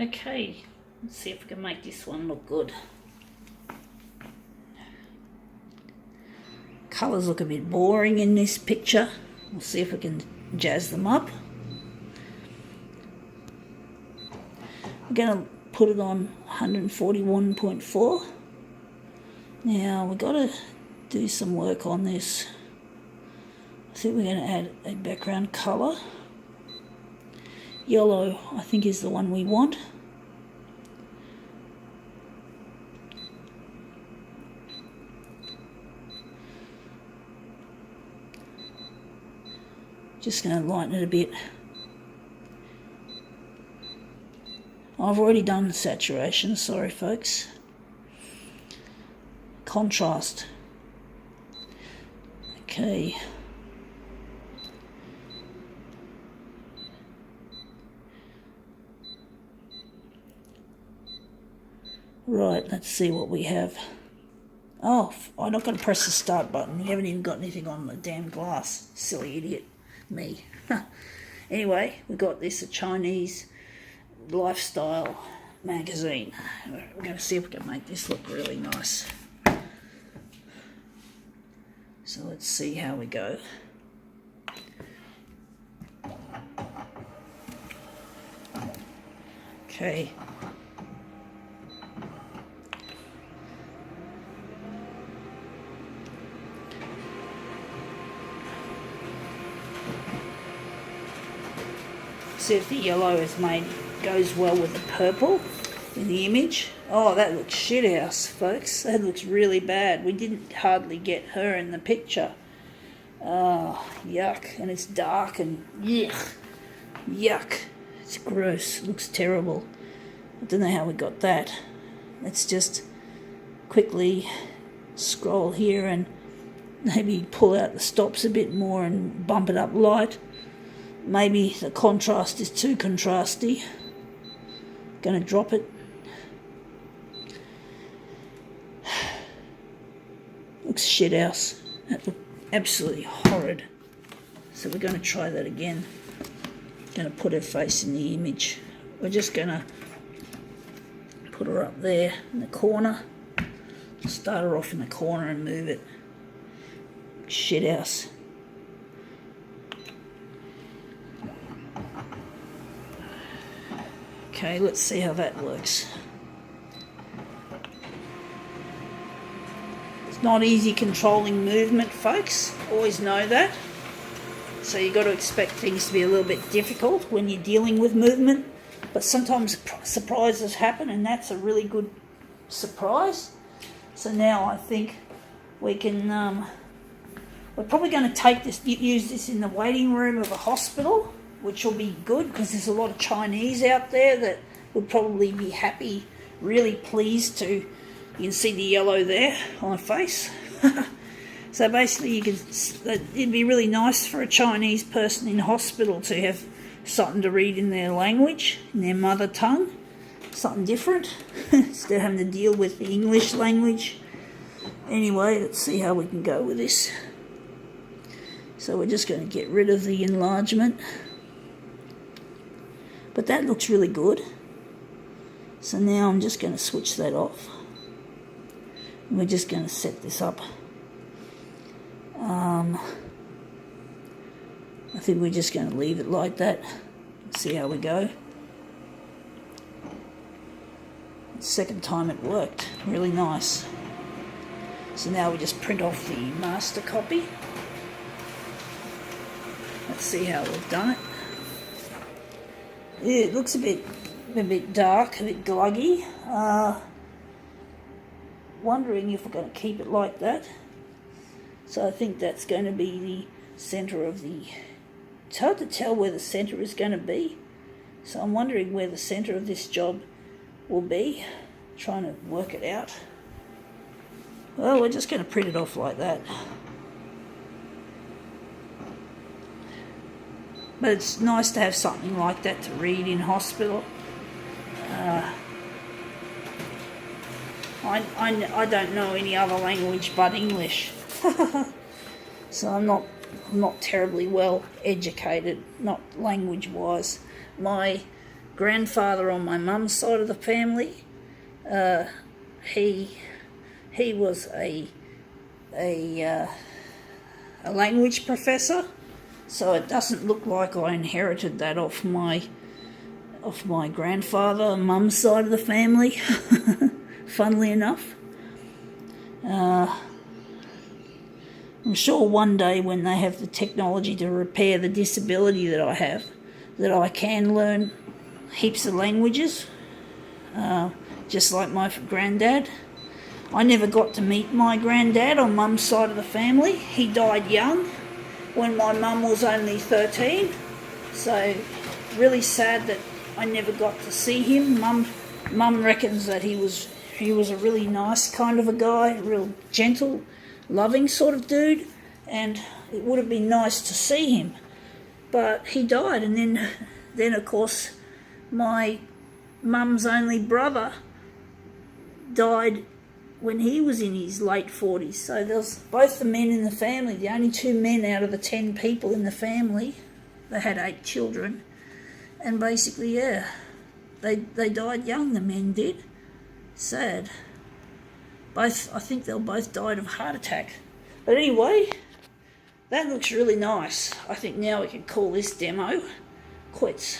Okay, let's see if we can make this one look good. Colours look a bit boring in this picture. We'll see if we can jazz them up. I'm going to put it on 141.4. Now we've got to do some work on this. I think we're going to add a background colour. Yellow, I think, is the one we want. Just going to lighten it a bit. I've already done saturation, sorry folks. Contrast. Okay. Right, let's see what we have. Oh, I'm not going to press the start button. You haven't even got anything on the damn glass. Silly idiot. Me. Anyway, we got this, a Chinese lifestyle magazine. We're going to see if we can make this look really nice. So let's see how we go. Okay. See if the yellow goes well with the purple in the image. Oh, that looks shithouse, folks. That looks really bad. We didn't hardly get her in the picture. Oh, yuck. And it's dark and yuck. Yuck. It's gross. It looks terrible. I don't know how we got that. Let's just quickly scroll here and maybe pull out the stops a bit more and bump it up light. Maybe the contrast is too contrasty. Gonna drop it. Looks shithouse. That looked absolutely horrid. So we're gonna try that again. Gonna put her face in the image. We're just gonna put her up there in the corner. Start her off in the corner and move it. Shithouse. Okay, let's see how that works. It's not easy controlling movement, folks. Always know that. So you've got to expect things to be a little bit difficult when you're dealing with movement. But sometimes surprises happen, and that's a really good surprise. So now I think we can... we're probably going to use this in the waiting room of a hospital, which will be good because there's a lot of Chinese out there that would probably be happy, really pleased to. You can see the yellow there on her face. So basically, it'd be really nice for a Chinese person in hospital to have something to read in their language, in their mother tongue, something different, instead of having to deal with the English language. Anyway, let's see how we can go with this. So we're just going to get rid of the enlargement. But that looks really good. So now I'm just going to switch that off. And we're just going to set this up. I think we're just going to leave it like that. See how we go. Second time it worked. Really nice. So now we just print off the master copy. Let's see how we've done it. Yeah, it looks a bit dark, a bit gluggy. Wondering if we're going to keep it like that. So I think that's going to be the centre of the... It's hard to tell where the centre is going to be. So I'm wondering where the centre of this job will be. Trying to work it out. Well, we're just going to print it off like that. But it's nice to have something like that to read in hospital. I don't know any other language but English. So I'm not terribly well educated, not language-wise. My grandfather on my mum's side of the family, he was a language professor, so it doesn't look like I inherited that off my grandfather, mum's side of the family. Funnily enough, I'm sure one day when they have the technology to repair the disability that I have, that I can learn heaps of languages, just like my granddad. I never got to meet my granddad on mum's side of the family. He died young when my mum was only 13, so really sad that I never got to see him. Mum reckons that he was a really nice kind of a guy, real gentle, loving sort of dude, and it would have been nice to see him. But he died, and then of course my mum's only brother died when he was in his late 40s. So there was both the men in the family, the only 2 men out of the 10 people in the family. They had 8 children, and basically, yeah, they died young, the men did. Sad. I think they both died of heart attack. But anyway, that looks really nice. I think now we can call this demo quits.